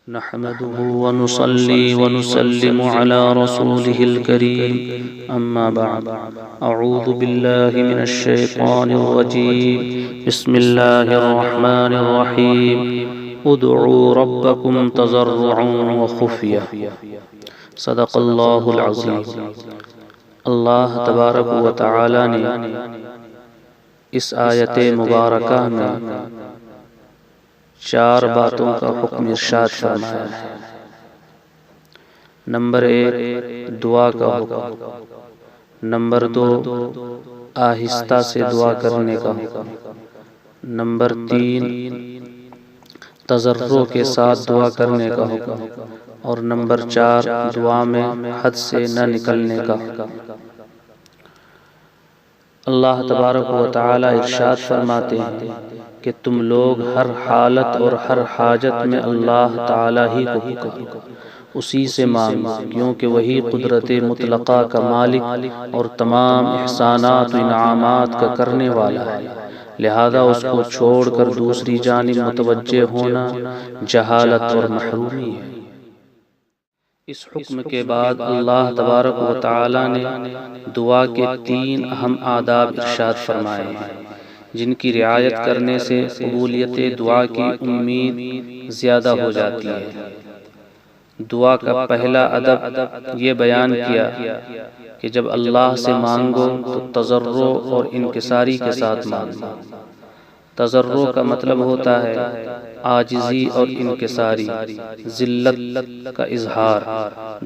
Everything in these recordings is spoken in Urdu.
نحمده ونصلي ونسلم على رسوله الكريم أما بعد أعوذ بالله من الشيطان الرجيم بسم الله الرحمن الرحيم ادعوا ربكم تضرعا وخفية صدق الله العظيم۔ اللہ تبارک و تعالی نے اس آیت مبارکہ میں چار باتوں کا حکم ارشاد فرمایا ہے۔ نمبر 1 دعا کا حکم، نمبر 2 آہستہ سے دعا کرنے کا حکم، نمبر 3 تضرع کے ساتھ دعا کرنے کا حکم، اور نمبر 4 دعا میں حد سے نہ نکلنے کا حکم۔ اللہ تبارک و تعالی ارشاد فرماتے ہیں کہ تم لوگ ہر حالت اور ہر حاجت میں اللہ تعالی ہی کو پکارو، اسی سے مانگو، کیونکہ وہی قدرت مطلقہ کا مالک اور تمام احسانات و انعامات کا کرنے والا ہے، لہذا اس کو چھوڑ کر دوسری جانب متوجہ ہونا جہالت اور محرومی ہے۔ اس حکم کے بعد اللہ تبارک و تعالی نے دعا کے 3 اہم آداب ارشاد فرمائے ہیں، جن کی رعایت کرنے سے قبولیت دعا کی امید زیادہ ہو جاتی ہے۔ دعا کا پہلا ادب یہ بیان کیا کہ جب اللہ سے مانگو تو تضرع اور انکساری کے ساتھ مانگو۔ تضرع کا مطلب ہوتا ہے عاجزی اور انکساری، ذلت کا اظہار۔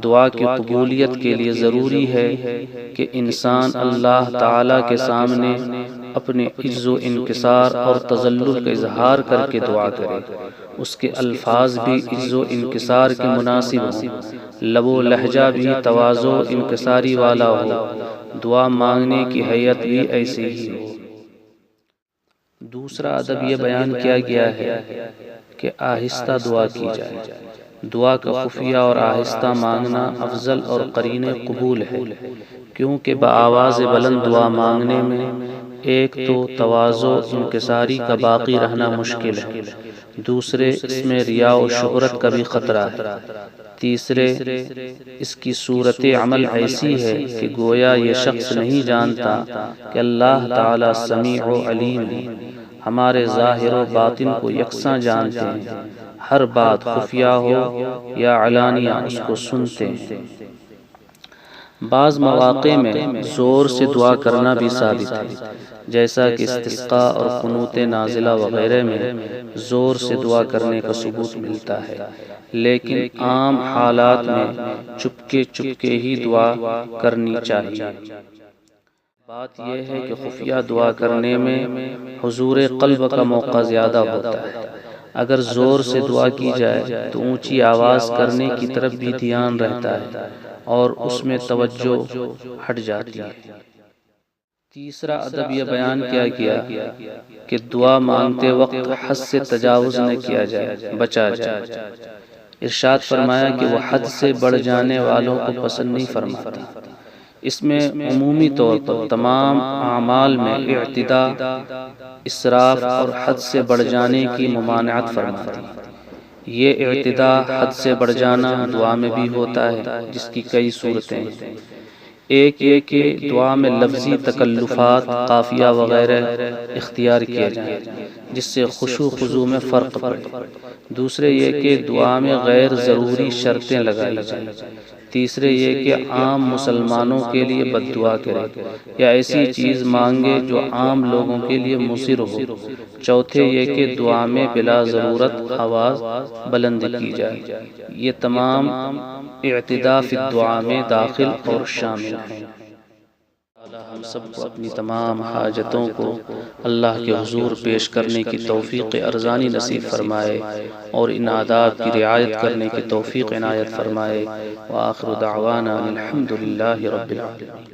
دعا کی قبولیت کے لیے ضروری ہے کہ انسان اللہ تعالی کے سامنے اپنے عجز و انکسار اور تذلل کا اظہار کر کے دعا کرے، اس کے الفاظ بھی عجز و انکسار کے مناسب ہوں، لب و لہجہ بھی تواضع و انکساری والا ہو، دعا مانگنے کی حیت بھی ایسی ہی ہو۔ دوسرا ادب یہ بیان کیا گیا ہے کہ آہستہ دعا کی جائے۔ دعا کا خفیہ اور آہستہ مانگنا افضل اور قرین قبول ہے، کیونکہ بآواز بلند دعا مانگنے میں ایک تو تواضع و انکساری کا باقی رہنا مشکل ہے، دوسرے اس میں ریا و شہرت کا بھی خطرہ ہے، تیسرے اس کی صورت عمل ایسی ہے کہ گویا یہ شخص نہیں جانتا کہ اللہ تعالی سمیع و علیم ہے، ہمارے ظاہر و باطن کو یکساں جانتے ہیں، ہر بات خفیہ ہو یا علانیہ اس کو سنتے ہیں۔ بعض مواقع میں زور سے دعا کرنا بھی ثابت ہے، جیسا کہ استسقاء اور قنوت نازلہ وغیرہ میں زور سے دعا کرنے کا ثبوت ملتا ہے، لیکن عام حالات میں چپکے ہی دعا کرنی چاہیے۔ بات یہ ہے کہ خفیہ دعا کرنے میں حضور قلب کا موقع زیادہ ہوتا ہے۔ اگر زور سے دعا کی جائے تو اونچی آواز کرنے کی طرف بھی دھیان رہتا ہے اور اس میں توجہ ہٹ جاتی ہے۔ تیسرا ادب یہ بیان کیا گیا کہ دعا مانگتے وقت حد سے تجاوز نہ کیا جائے، بچا جائے۔ ارشاد فرمایا کہ وہ حد سے بڑھ جانے والوں کو پسند نہیں فرماتا۔ اس میں عمومی طور پر تمام اعمال میں اعتداء، اسراف اور حد سے بڑھ جانے کی ممانعت فرماتی ہے۔ یہ اعتداء، حد سے بڑھ جانا دعا میں بھی ہوتا ہے، جس کی کئی صورتیں ہیں۔ ایک یہ کہ دعا میں لفظی تکلفات، قافیہ وغیرہ اختیار کیے جائیں جس سے خشوع خضوع میں فرق پڑے۔ دوسرے یہ کہ دعا میں غیر ضروری شرطیں لگائی جائیں۔ تیسرے یہ کہ عام مسلمانوں کے لیے بد دعا کرے یا ایسی چیز مانگے جو عام لوگوں کے لیے مضر ہو۔ چوتھے یہ کہ دعا میں بلا ضرورت آواز بلند کی جائے۔ یہ تمام اعتداء فی الدعا میں داخل اور شامل ہیں۔ ہم سب کو اپنی تمام حاجتوں کو اللہ کے حضور پیش کرنے کی توفیق ارزانی نصیب فرمائے اور ان آداب کی رعایت کرنے کی توفیق عنایت فرمائے۔ وآخر دعوانا الحمد للہ رب العالمین۔